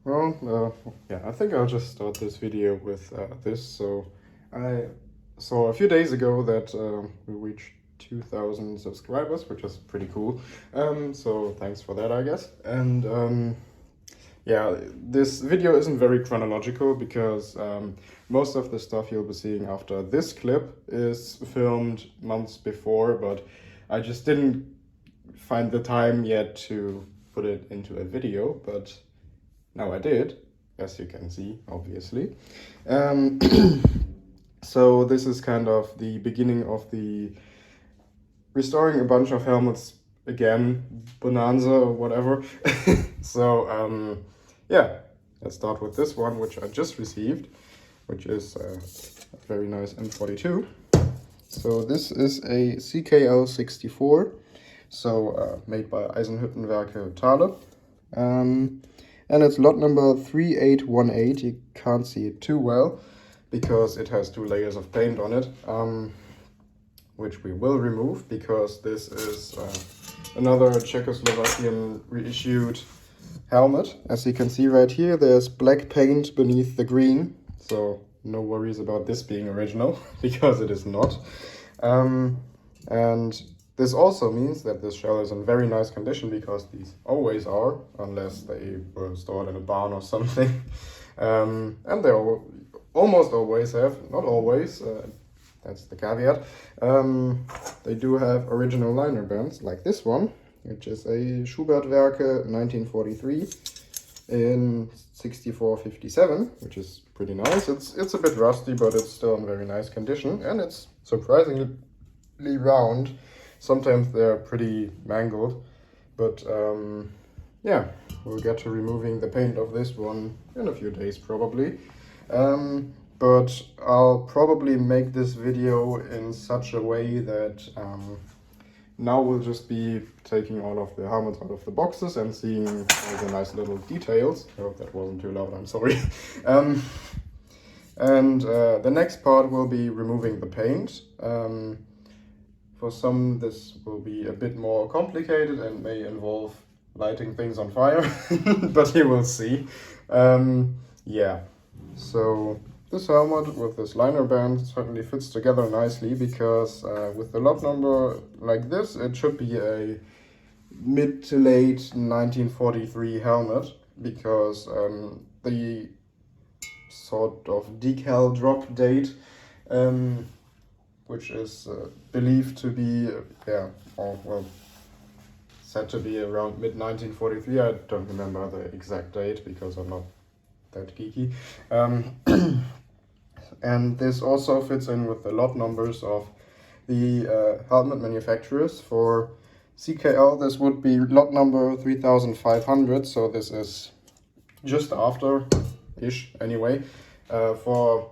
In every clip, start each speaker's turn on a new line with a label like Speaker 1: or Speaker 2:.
Speaker 1: Yeah, I think I'll just start this video with this. So I saw a few days ago that we reached 2,000 subscribers, which is pretty cool. So thanks for that, I guess. And yeah, this video isn't very chronological because most of the stuff you'll be seeing after this clip is filmed months before, but I just didn't find the time yet to put it into a video, but now I did, as you can see, obviously. So this is kind of the beginning of the restoring a bunch of helmets again, bonanza or whatever. So yeah, let's start with this one, which I just received, which is a very nice M42. So this is a CKL 64, so made by Eisenhüttenwerke Thale. And it's lot number 3818. You can't see it too well because it has 2 layers of paint on it, which we will remove because this is another Czechoslovakian reissued helmet. As you can see right here, there's black paint beneath the green, so no worries about this being original because it is not. And this also means that this shell is in very nice condition because these always are, unless they were stored in a barn or something. And they almost always have, not always, that's the caveat. They do have original liner bands like this one, which is a Schubert-Werke 1943 in 6457, which is pretty nice. It's a bit rusty, but it's still in very nice condition, and it's surprisingly round. Sometimes they're pretty mangled, but yeah, we'll get to removing the paint of this one in a few days probably. But I'll probably make this video in such a way that now we'll just be taking all of the helmets out of the boxes and seeing all the nice little details. I hope that wasn't too loud, I'm sorry. And the next part will be removing the paint. For some, this will be a bit more complicated and may involve lighting things on fire, but you will see. Yeah, so this helmet with this liner band certainly fits together nicely because with the lot number like this, it should be a mid to late 1943 helmet because the sort of decal drop date, which is believed to be, said to be around mid-1943. I don't remember the exact date because I'm not that geeky. And this also fits in with the lot numbers of the helmet manufacturers. For CKL, this would be lot number 3500, so this is just after-ish anyway. For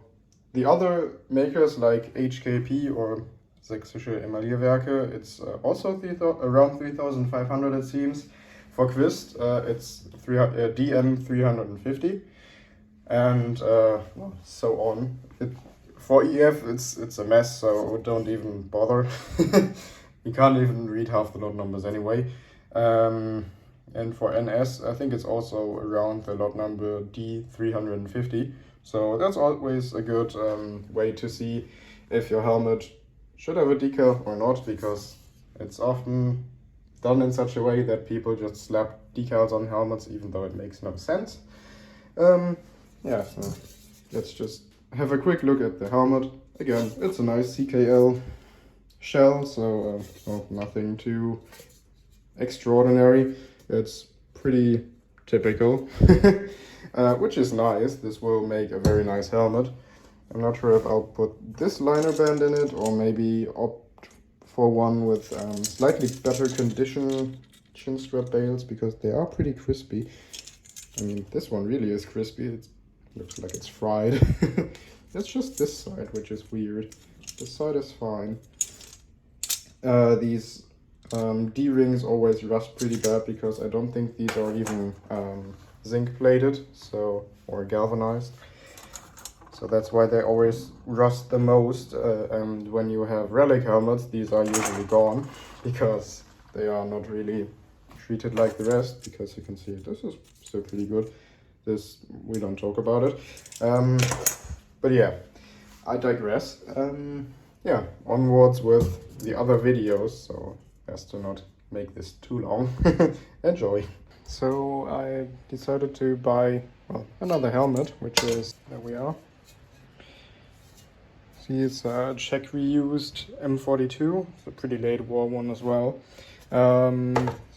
Speaker 1: the other makers like HKP or Sächsische Emaillierwerke, it's also around 3500 it seems. For Quist, it's DM 350 and so on. For EF, it's a mess, so don't even bother. You can't even read half the lot numbers anyway. And for NS, I think it's also around the lot number D350. So that's always a good way to see if your helmet should have a decal or not, because it's often done in such a way that people just slap decals on helmets even though it makes no sense. Yeah, so let's just have a quick look at the helmet. Again, it's a nice CKL shell, so nothing too extraordinary. It's pretty typical. Which is nice. This will make a very nice helmet. I'm not sure if I'll put this liner band in it or maybe opt for one with slightly better condition chin strap bales because they are pretty crispy. I mean, this one really is crispy. It looks like it's fried. It's just this side which is weird. This side is fine. These D-rings always rust pretty bad because I don't think these are even zinc plated, or galvanized, so that's why they always rust the most. And when you have relic helmets, these are usually gone because they are not really treated like the rest. Because you can see this is still pretty good. this, we don't talk about it. But yeah, I digress. Yeah, onwards with the other videos, so as to not make this too long. Enjoy. So I decided to buy, well, another helmet, which is, there we are. See, it's a Czech reused M42. It's a pretty late war one as well. So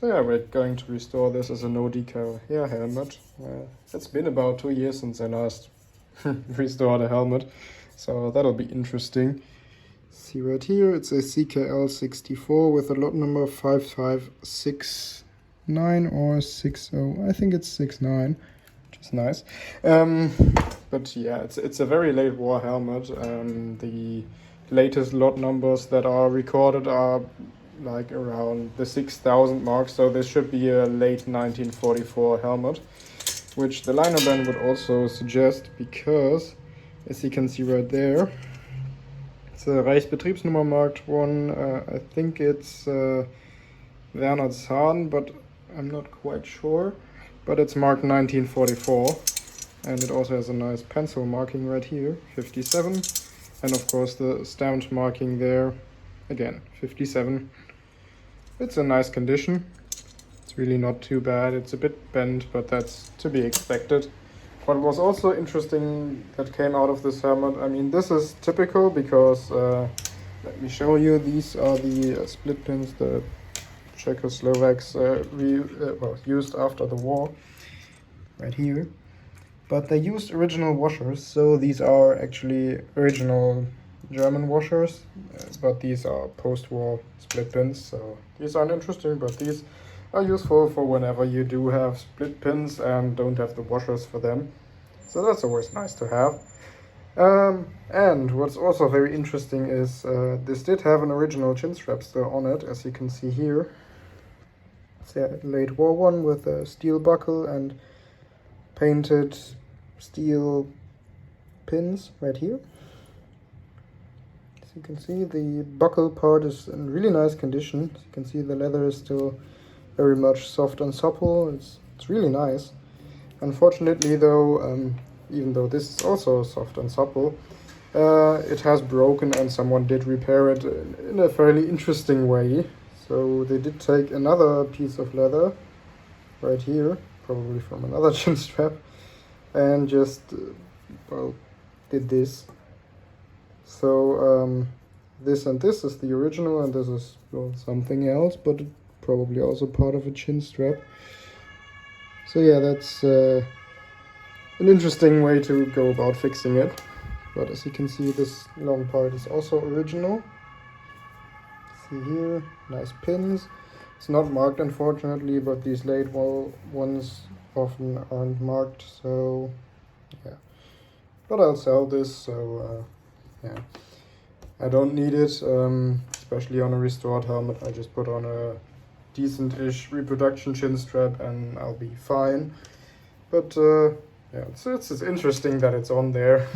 Speaker 1: yeah, we're going to restore this as a no decal hair helmet. It's been about 2 years since I last restored a helmet, so that'll be interesting. See right here, it's a CKL64 with a lot number 5569 or 60. I think it's 69, which is nice. But yeah, it's a very late war helmet. The latest lot numbers that are recorded are like around the 6,000 mark, so this should be a late 1944 helmet, which the liner band would also suggest, because as you can see right there, it's a Reichsbetriebsnummer marked one. I think it's Werner Zahn, but I'm not quite sure. But it's marked 1944, and it also has a nice pencil marking right here, 57, and of course the stamped marking there, again, 57. It's a nice condition. It's really not too bad. It's a bit bent, but that's to be expected. What was also interesting that came out of this helmet, I mean, this is typical because, let me show you, these are the split pins the Czechoslovaks used after the war, right here. But they used original washers, so these are actually original German washers, but these are post-war split pins, so these aren't interesting, but these are useful for whenever you do have split pins and don't have the washers for them. So that's always nice to have. And what's also very interesting is this did have an original chin strap still on it, as you can see here. It's a late war one with a steel buckle and painted steel pins right here. As you can see, the buckle part is in really nice condition. As you can see, the leather is still very much soft and supple. It's really nice. Unfortunately though, even though this is also soft and supple, it has broken and someone did repair it in a fairly interesting way. So they did take another piece of leather right here, probably from another chin strap, and just, well, did this. So this and this is the original, and this is, well, something else, but probably also part of a chin strap. So yeah, that's an interesting way to go about fixing it. But as you can see, this long part is also original. See here, nice pins. It's not marked, unfortunately, but these late wall ones often aren't marked, so yeah. But I'll sell this, so yeah. I don't need it, especially on a restored helmet. I just put on a decent-ish reproduction chin strap and I'll be fine. But yeah, it's interesting that it's on there.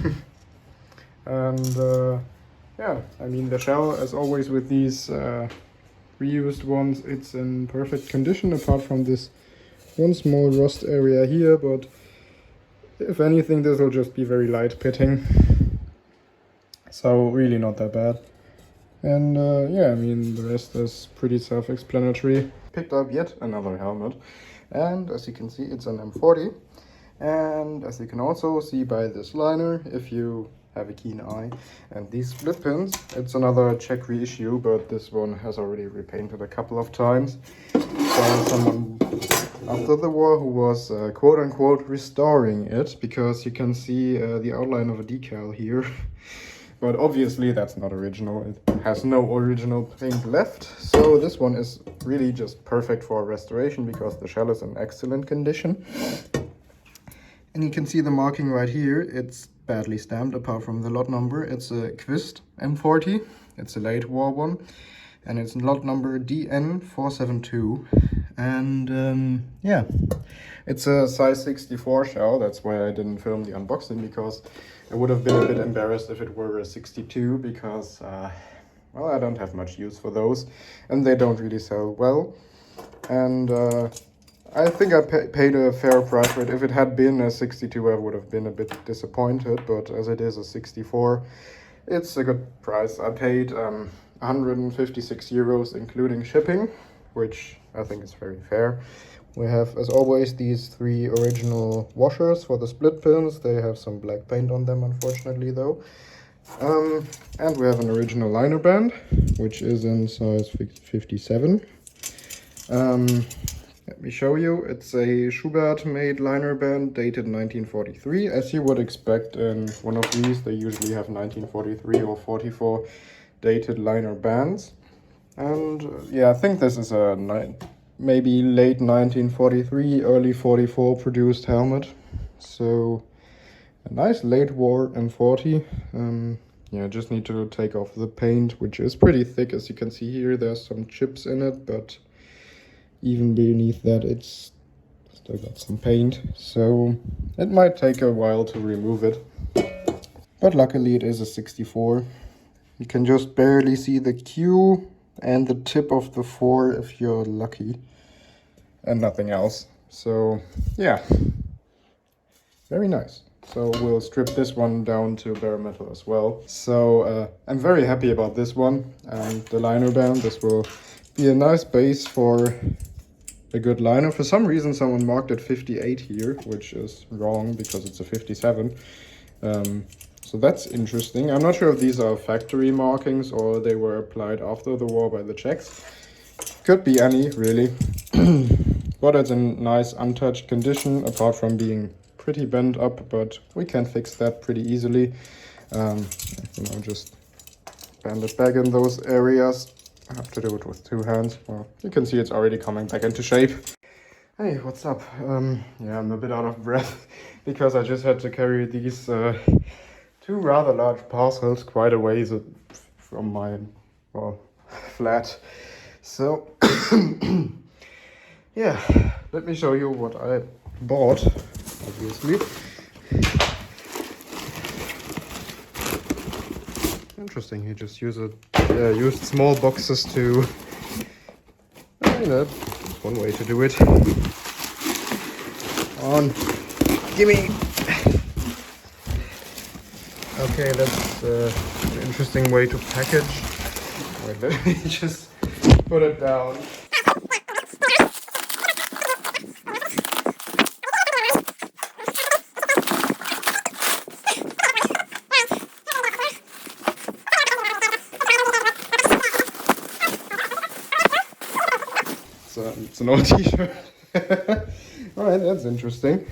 Speaker 1: And yeah, I mean, the shell, as always with these reused ones, it's in perfect condition apart from this one small rust area here, but if anything, this will just be very light pitting, so really not that bad. And yeah, I mean, the rest is pretty self-explanatory. Picked up yet another helmet, and as you can see, it's an M40, and as you can also see by this liner, if you have a keen eye, and these split pins, it's another Czech reissue, but this one has already repainted a couple of times by someone after the war who was quote-unquote restoring it, because you can see the outline of a decal here. But obviously that's not original, it has no original paint left, so this one is really just perfect for restoration because the shell is in excellent condition. And you can see the marking right here, it's badly stamped apart from the lot number. It's a Quist M40, it's a late war one, and it's lot number DN472. And yeah, it's a size 64 shell, that's why I didn't film the unboxing, because I would have been a bit embarrassed if it were a 62, because well, I don't have much use for those and they don't really sell well. And I think I paid a fair price for it. If it had been a 62, I would have been a bit disappointed, but as it is a 64, it's a good price. I paid 156 euros including shipping, which I think is very fair. We have, as always, these 3 original washers for the split pins. They have some black paint on them, unfortunately, though. And we have an original liner band, which is in size 57. Let me show you. It's a Schubert-made liner band dated 1943. As you would expect in one of these, they usually have 1943 or 44 dated liner bands. And yeah, I think this is a maybe late 1943, early 44 produced helmet. So a nice late war M40. Yeah, just need to take off the paint, which is pretty thick. As you can see here, there's some chips in it, but even beneath that, it's still got some paint. So it might take a while to remove it. But luckily it is a 64. You can just barely see the Q and the tip of the 4 if you're lucky. And nothing else. So yeah, very nice. So we'll strip this one down to bare metal as well. So I'm very happy about this one and the liner band. This will be a nice base for a good liner. For some reason someone marked it 58 here, which is wrong because it's a 57. So that's interesting. I'm not sure if these are factory markings or they were applied after the war by the Czechs. Could be any, really. But it's in nice untouched condition, apart from being pretty bent up, but we can fix that pretty easily. You know, just bend it back in those areas. I have to do it with 2 hands. Well, you can see it's already coming back into shape. Hey, what's up? Yeah, I'm a bit out of breath because I just had to carry these 2 rather large parcels quite a ways from my, well, flat. So, yeah, let me show you what I bought, obviously. Interesting, you just used small boxes to, you know, that's one way to do it. On, gimme! Okay, that's an interesting way to package. Wait, let me just put it down. It's an old t-shirt. Alright, that's interesting.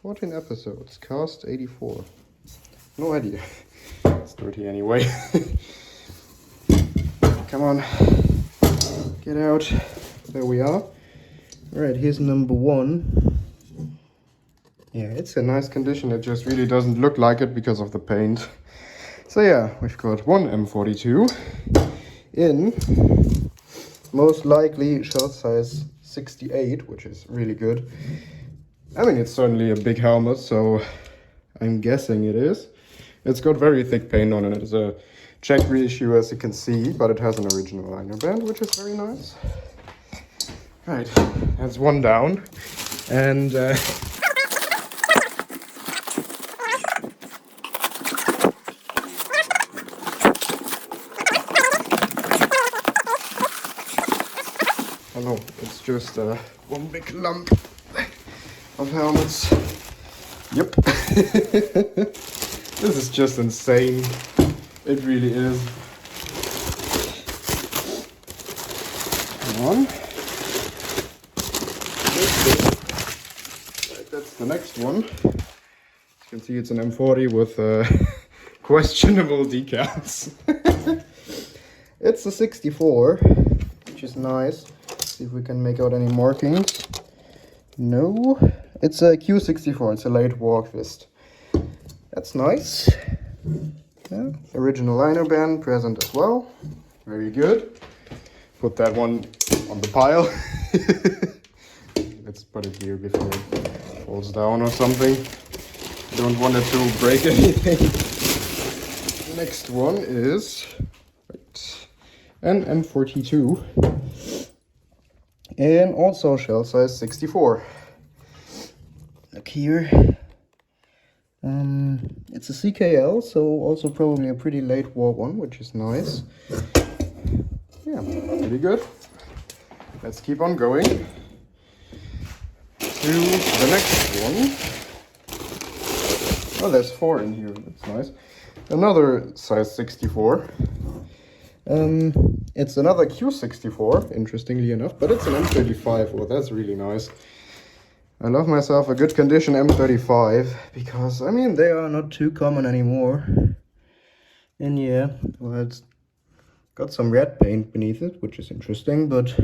Speaker 1: 14 episodes, cast 84. No idea. It's dirty anyway. Come on. Get out. There we are. Alright, here's number 1. Yeah, it's in nice condition. It just really doesn't look like it because of the paint. So yeah, we've got one M42 in most likely shell size 68, which is really good. I mean, it's certainly a big helmet, so I'm guessing it is. It's got very thick paint on it. It's a Czech reissue, as you can see, but it has an original liner band, which is very nice. Right, that's one down. And oh no, it's just one big lump of helmets. Yep. This is just insane. It really is. Come on. Right, that's the next one. As you can see, it's an M40 with questionable decals. It's a 64, which is nice. See if we can make out any markings. No, it's a Q64. It's a late war fist. That's nice. Yeah. Original liner band present as well. Very good. Put that one on the pile. Let's put it here before it falls down or something. Don't want it to break anything. The next one is an M42. And also shell size 64. Look here. It's a CKL, so also probably a pretty late war one, which is nice. Yeah, pretty good. Let's keep on going to the next one. Oh, there's 4 in here. That's nice. Another size 64. It's another Q64, interestingly enough, but it's an M35. Oh, that's really nice. I love myself a good condition M35 because, I mean, they are not too common anymore. And yeah, well, it's got some red paint beneath it, which is interesting, but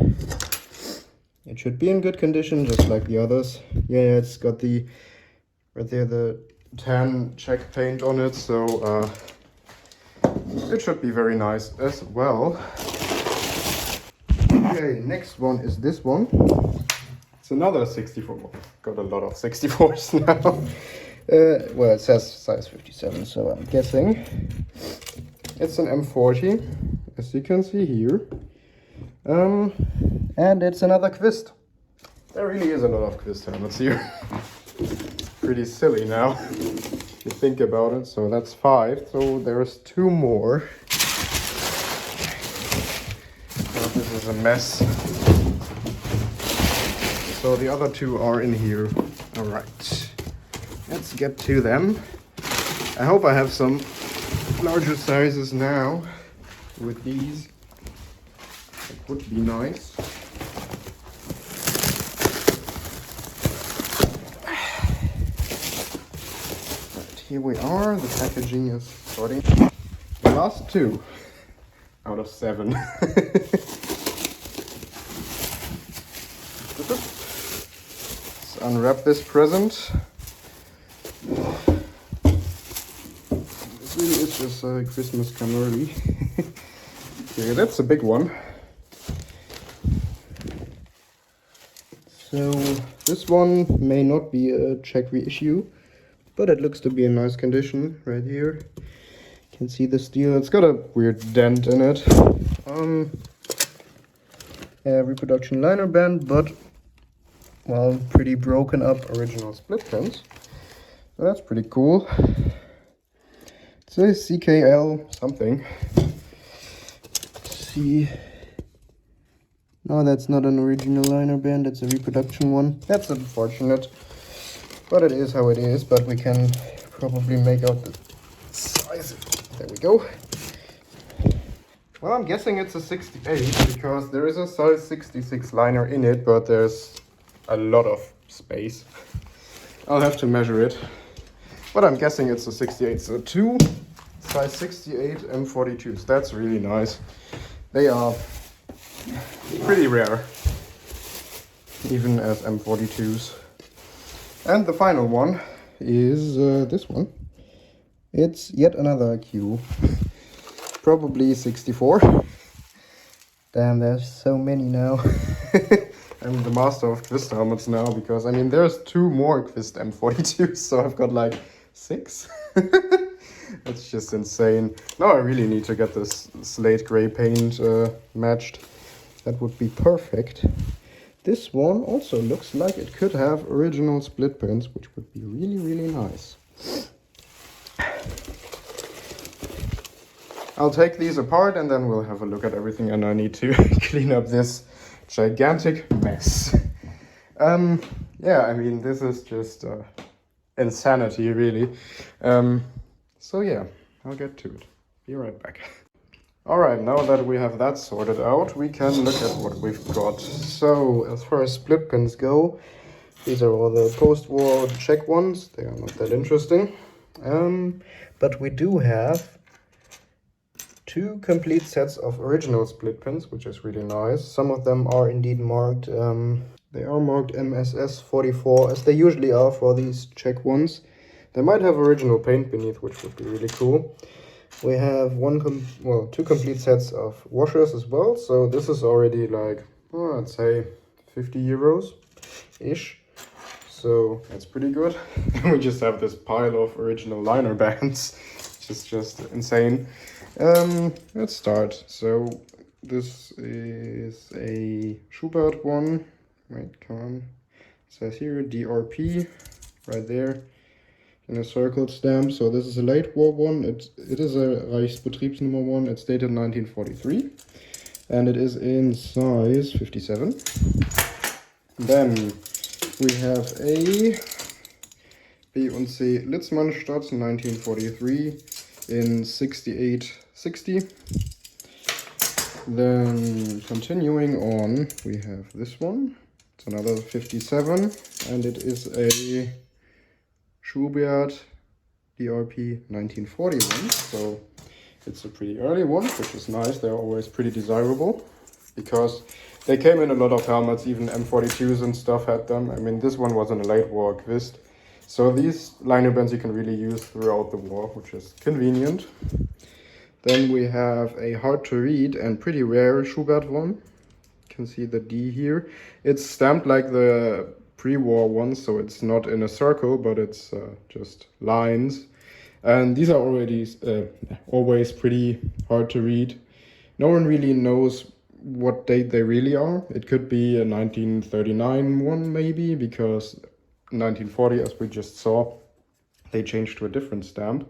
Speaker 1: it should be in good condition, just like the others. Yeah, it's got the, right there, the tan check paint on it, so it should be very nice as well. Okay, next one is this one. It's another 64. Got a lot of 64s now. Well, it says size 57, so I'm guessing it's an M40, as you can see here. And it's another Quist. There really is a lot of Quist helmets here. Pretty silly now, if you think about it. So that's 5. So there's 2 more. Oh, this is a mess. So the other 2 are in here. All right, let's get to them. I hope I have some larger sizes now with these. It would be nice. Right, here we are. The packaging is starting. The last 2 out of 7. Let's unwrap this present. This really is just a Christmas come early. Okay, that's a big one. So this one may not be a check reissue, but it looks to be in nice condition right here. You can see the steel. It's got a weird dent in it. Reproduction liner band, but well, pretty broken up original split pins. So that's pretty cool. It says CKL something. Let's see. No, that's not an original liner band, it's a reproduction one. That's unfortunate, but it is how it is. But we can probably make out the size. There we go. Well, I'm guessing it's a 68 because there is a size 66 liner in it, but there's a lot of space. I'll have to measure it, but I'm guessing it's a 68. So 2 size 68 M42s. That's really nice. They are pretty rare, even as M42s. And the final one is this one. It's yet another Q. Probably 64. Damn, there's so many now. I'm the master of Quist helmets now because, I mean, there's 2 more Quist M42s, so I've got like 6. That's just insane. Now I really need to get this slate gray paint matched. That would be perfect. This one also looks like it could have original split pins, which would be really, really nice. I'll take these apart and then we'll have a look at everything, and I need to clean up this gigantic mess. Yeah, I mean, this is just insanity, really. So yeah, I'll get to it. Be right back. Alright, now that we have that sorted out, we can look at what we've got. So, as far as split pins go, these are all the post-war check ones. They are not that interesting. But we do have 2 complete sets of original split pins, which is really nice. Some of them are indeed marked, they are marked MSS 44, as they usually are for these check ones. They might have original paint beneath, which would be really cool. We have 2 complete sets of washers as well. So this is already like, oh, I'd say 50 euros-ish. So that's pretty good. We just have this pile of original liner bands, which is just insane. Let's start. So This is a Schubert one. Wait, come on. It says here DRP right there in a circled stamp. So this is a late war one. It is a Reichsbetriebsnummer one. It's dated 1943 and it is in size 57. Then we have a B und C Litzmannstadt 1943 in 6860. Then continuing on, we have this one. It's another 57 and it is a Schubert DRP 1941. So it's a pretty early one, which is nice. They're always pretty desirable because they came in a lot of helmets, even M42s and stuff had them. I mean, this one was in a late war Quist. So these liner bands you can really use throughout the war, which is convenient. Then we have a hard to read and pretty rare Schubert one. You can see the D here. It's stamped like the pre-war ones, so it's not in a circle, but it's just lines. And these are already always pretty hard to read. No one really knows what date they really are. It could be a 1939 one maybe, because 1940, as we just saw, they changed to a different stamp.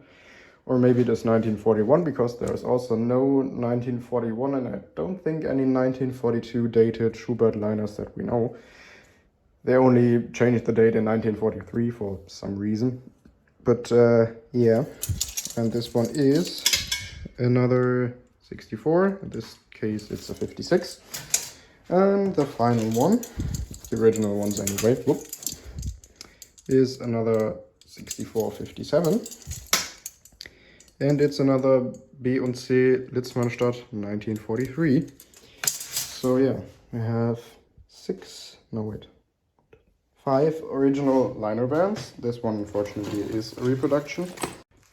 Speaker 1: Or maybe it is 1941, because there's also no 1941 and I don't think any 1942 dated Schubert liners that we know. They only changed the date in 1943 for some reason. But yeah, and this one is another 64. In this case it's a 56. And the final one, the original ones anyway, whoop, is another 6457. And it's another B und C Litzmannstadt 1943. So yeah, we have 5 original liner bands. This one unfortunately is a reproduction.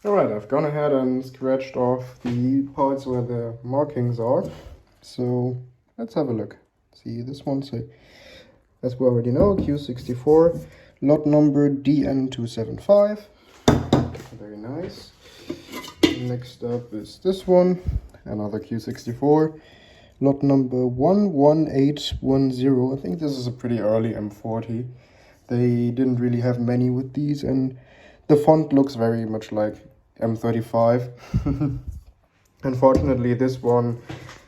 Speaker 1: Alright, I've gone ahead and scratched off the parts where the markings are. So let's have a look. See this one, so as we already know, Q64, lot number DN275. Very nice. Next up is this one, another Q64, lot number 11810. I think this is a pretty early M40. They didn't really have many with these, and the font looks very much like M35. Unfortunately, this one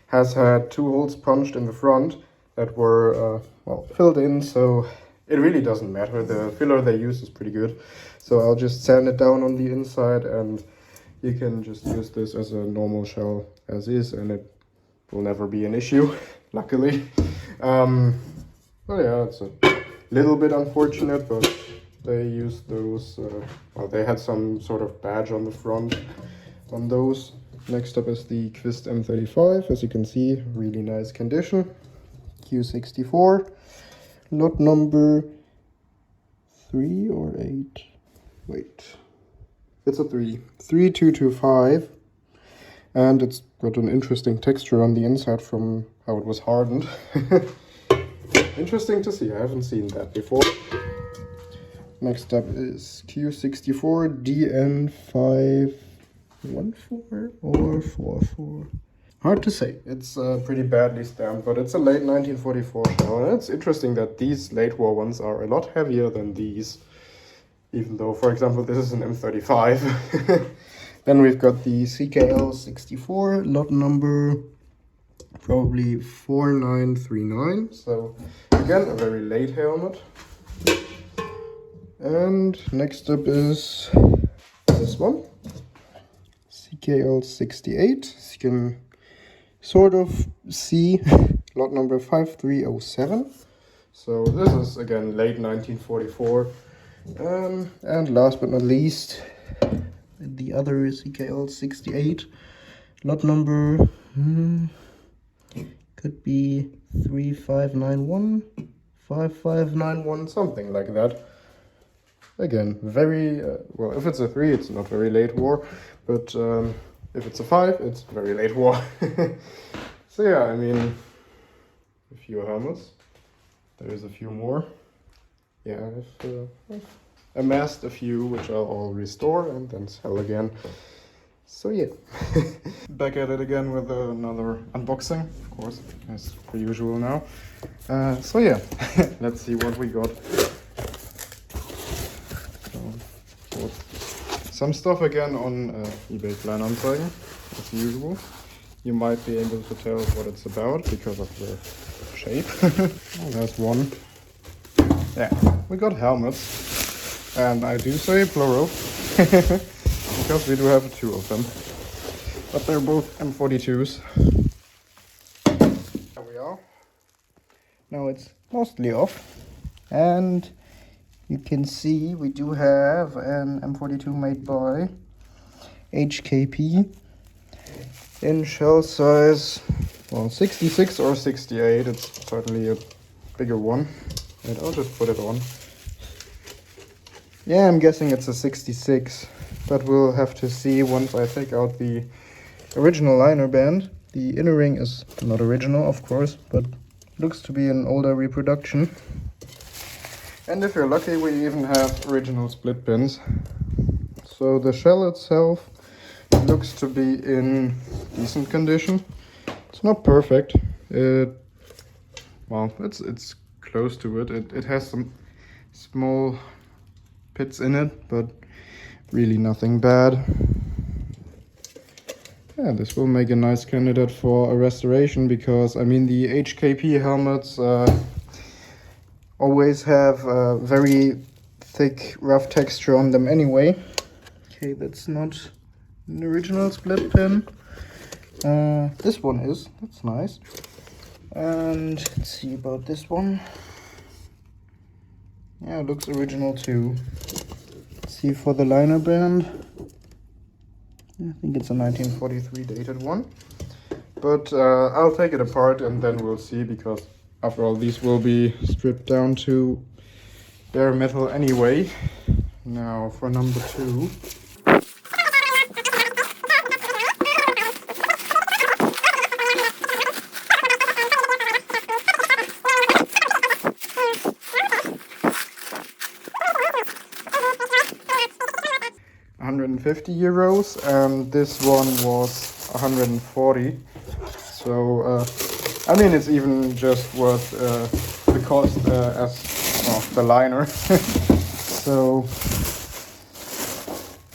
Speaker 1: has had 2 holes punched in the front that were well, filled in, so it really doesn't matter. The filler they use is pretty good. So I'll just sand it down on the inside, and you can just use this as a normal shell as is, and it will never be an issue, luckily. Well, yeah, it's a little bit unfortunate, but they used those, well, they had some sort of badge on the front on those. Next up is the Quist M35, as you can see, really nice condition. Q64, lot number 3 or 8, wait. It's a 3225, and it's got an interesting texture on the inside from how it was hardened. Interesting to see, I haven't seen that before. Next up is Q64 DN514 or 44. Hard to say, it's pretty badly stamped, but it's a late 1944 shell, and it's interesting that these late war ones are a lot heavier than these. Even though, for example, this is an M35. Then we've got the CKL 64, lot number probably 4939. So again, a very late helmet. And next up is this one, CKL 68. As you can sort of see, lot number 5307. So this is again late 1944. And last but not least, the other CKL 68, lot number could be 3591, 5591, something like that. Again, very well, if it's a 3, it's not very late war, but if it's a 5, it's very late war. So yeah, I mean, a few helmets. There's a few more. Yeah, I've amassed a few, which I'll all restore and then sell again. So yeah, back at it again with another unboxing, of course, as per usual now. So yeah, let's see what we got. So, bought some stuff again on eBay Kleinanzeigen, as usual. You might be able to tell what it's about because of the shape. Oh, there's one. Yeah, we got helmets, and I do say plural. Because we do have two of them, but they're both M42s. There we are. Now it's mostly off, and you can see we do have an M42 made by HKP in shell size, well, 66 or 68. It's certainly a bigger one. And I'll just put it on. Yeah, I'm guessing it's a 66. But we'll have to see once I take out the original liner band. The inner ring is not original, of course, but looks to be an older reproduction. And if you're lucky, we even have original split pins. So the shell itself looks to be in decent condition. It's not perfect. Well, it's close to it. It has some small pits in it, but really nothing bad. Yeah, this will make a nice candidate for a restoration because, I mean, the HKP helmets always have a very thick, rough texture on them anyway. Okay, that's not an original split pin. This one is, that's nice. And let's see about this one. Yeah, it looks original too. See for the liner band, I think it's a 1943 dated one, but I'll take it apart and then we'll see, because after all these will be stripped down to bare metal anyway. Now for number 2. 150 euros, and this one was 140. So I mean, it's even just worth the cost as well, the liner. So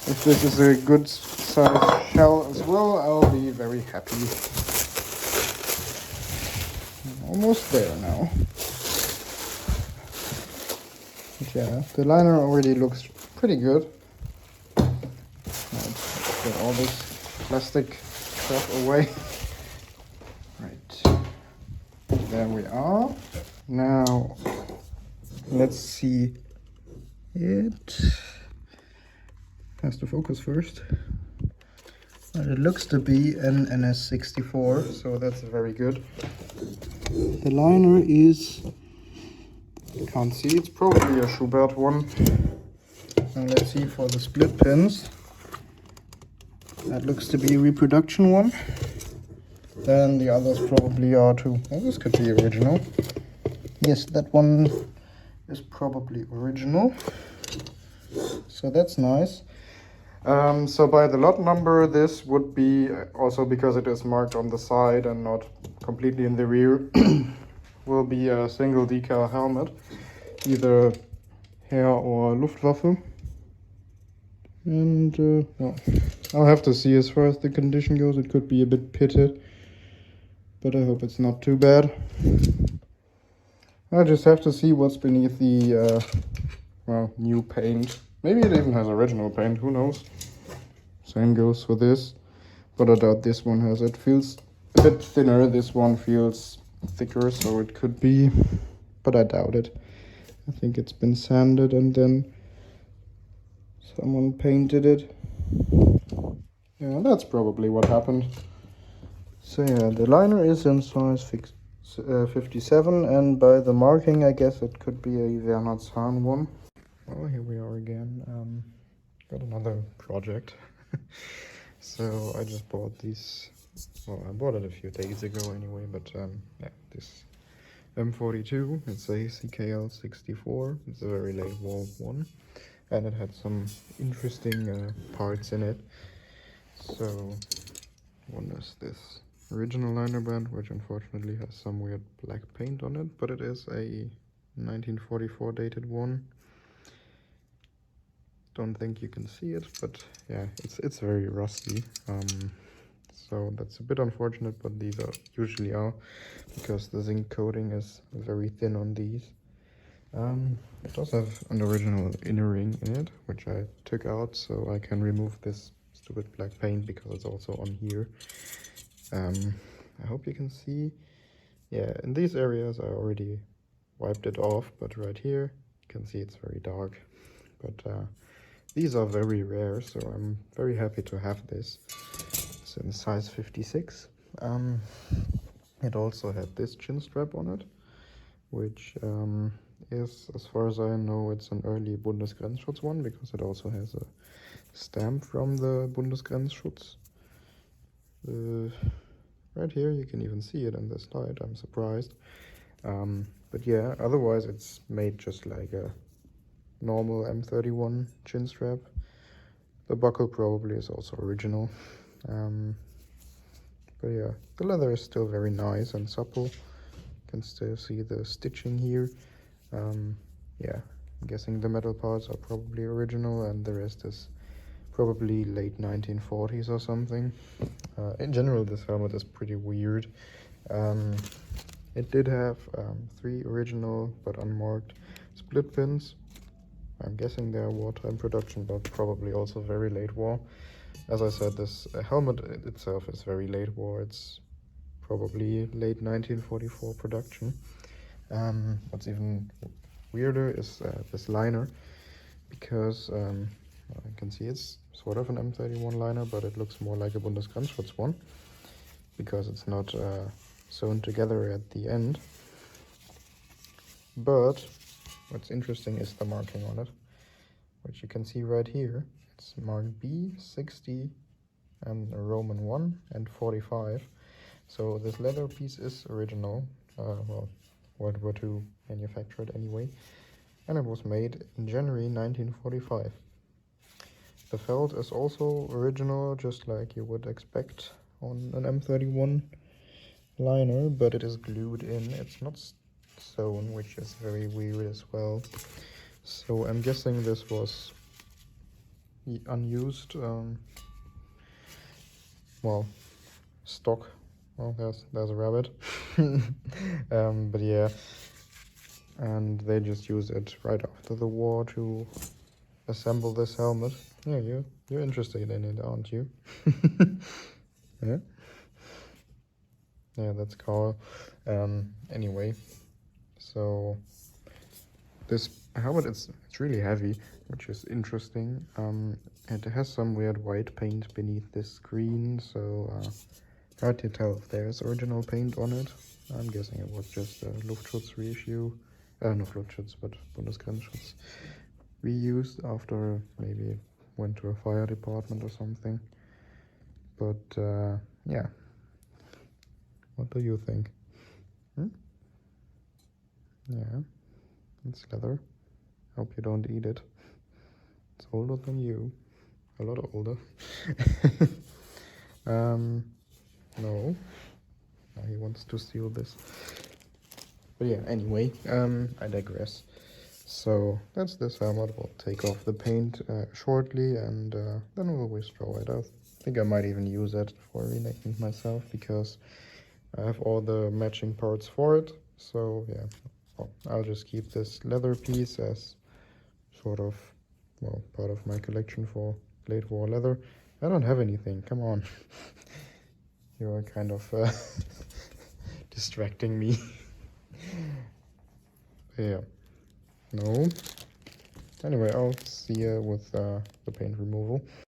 Speaker 1: if this is a good size shell as well, I'll be very happy. Almost there now. But yeah, the liner already looks pretty good. Get all this plastic stuff away. Right, there we are. Now let's see it. Has to focus first. It looks to be an NS64, so that's very good. The liner is, can't see, it's probably a Schubert one. And let's see for the split pins. That looks to be a reproduction one. Then the others probably are too. Oh, this could be original. Yes, that one is probably original. So that's nice. So by the lot number, this would be, also because it is marked on the side and not completely in the rear, will be a single decal helmet, either Heer or Luftwaffe. And well, I'll have to see as far as the condition goes. It could be a bit pitted, but I hope it's not too bad. I just have to see what's beneath the well, new paint. Maybe it even has original paint, who knows. Same goes for this, but I doubt this one has. It feels a bit thinner, this one feels thicker, so it could be, but I doubt it. I think it's been sanded and then someone painted it. Yeah, that's probably what happened. So yeah, the liner is in size 57, and by the marking I guess it could be a Werner's-Hahn one. Well, here we are again. Got another project. So I just bought these, well, I bought it a few days ago anyway, but yeah, this M42, it's a CKL 64, it's a very late war one, and it had some interesting parts in it. So one is this original liner band, which unfortunately has some weird black paint on it, but it is a 1944 dated one. Don't think you can see it, but yeah, it's very rusty. So that's a bit unfortunate, but these usually are, because the zinc coating is very thin on these. It does have an original inner ring in it, which I took out so I can remove this stupid black paint because it's also on here. I hope you can see. Yeah, in these areas I already wiped it off, but right here you can see it's very dark. But these are very rare, so I'm very happy to have this. It's in size 56. It also had this chin strap on it, which is, as far as I know, it's an early Bundesgrenzschutz one, because it also has a stamp from the Bundesgrenzschutz. Right here you can even see it in this light, I'm surprised. But yeah, otherwise it's made just like a normal M31 chin strap. The buckle probably is also original. But yeah, the leather is still very nice and supple. You can still see the stitching here. Yeah, I'm guessing the metal parts are probably original and the rest is probably late 1940s or something. In general, this helmet is pretty weird. It did have 3 original but unmarked split pins. I'm guessing they are wartime production, but probably also very late war. As I said, this helmet itself is very late war. It's probably late 1944 production. What's even weirder is this liner, because I can see it's sort of an M31 liner, but it looks more like a Bundesgrenzschutz one, because it's not sewn together at the end. But what's interesting is the marking on it, which you can see right here. It's marked B, 60, and a Roman 1 and 45. So this leather piece is original, well, World War II manufactured anyway, and it was made in January 1945. The felt is also original, just like you would expect on an M31 liner, but it is glued in. It's not sewn, which is very weird as well. So I'm guessing this was unused, well, stock. Well, there's a rabbit. But yeah, and they just used it right after the war to assemble this helmet. Yeah, you're interested in it, aren't you? Yeah. Yeah, that's Carl. Anyway, so this helmet, it's really heavy, which is interesting. It has some weird white paint beneath this screen, so hard to tell if there's original paint on it. I'm guessing it was just a Luftschutz reissue. Not Luftschutz, but Bundesgrenzschutz reused after maybe went to a fire department or something. But yeah, what do you think? Yeah, it's leather. Hope you don't eat it. It's older than you. A lot older. No. Now he wants to steal this. But yeah, anyway, I digress. So that's this helmet. We'll take off the paint shortly, and then we'll restore it. I think I might even use it for remaking it myself, because I have all the matching parts for it. So yeah, well, I'll just keep this leather piece as sort of, well, part of my collection for late war leather. I don't have anything, come on. You are kind of distracting me. Yeah, no. Anyway, I'll see you with the paint removal.